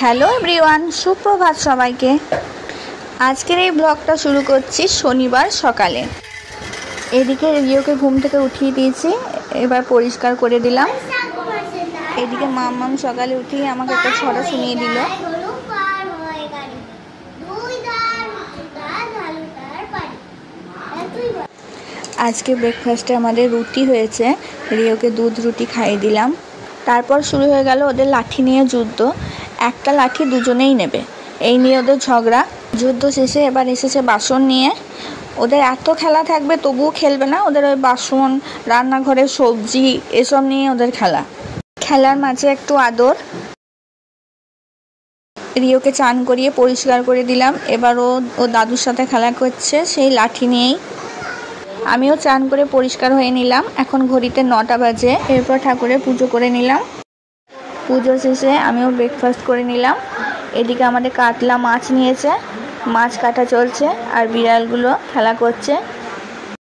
Hello everyone, সুপ্রভাত সবাইকে। আজকের এই ব্লগটা শুরু করছি শনিবার সকালে। এদিকে রিওকে ঘুম থেকে উঠিয়ে দিয়েছি, এবার পরিষ্কার করে দিলাম। এদিকে মাম্মাম সকালে উঠিয়ে আমাকে একটা ছড়া শুনিয়ে দিল। আজকে ব্রেকফাস্টে আমাদের রুটি হয়েছে, রিওকে দুধ রুটি খাইয়ে দিলাম। তারপর শুরু হয়ে গেল ওদের লাঠি নিয়ে যুদ্ধ। একটা লাঠি দুজনেই নেবে, এই নিয়ে ওদের ঝগড়া। যুদ্ধ শেষে এবার এসেছে বাসন নিয়ে। ওদের এত খেলা থাকবে তবুও খেলবে না, ওদের ওই বাসন, রান্নাঘরের সবজি এসব নিয়ে ওদের খেলা। খেলার মাঝে একটু আদর। রিওকে চান করিয়ে পরিষ্কার করে দিলাম, এবার ও দাদুর সাথে খেলা করছে সেই লাঠি নিয়েই। আমিও চান করে পরিষ্কার হয়ে নিলাম। এখন ঘড়িতে 9টা বাজে। এরপর ঠাকুরের পুজো করে নিলাম। পুজো শেষে আমিও ব্রেকফাস্ট করে নিলাম। এদিকে আমাদের কাতলা মাছ নিয়েছে, মাছ কাটা চলছে আর বিড়ালগুলো খেলা করছে।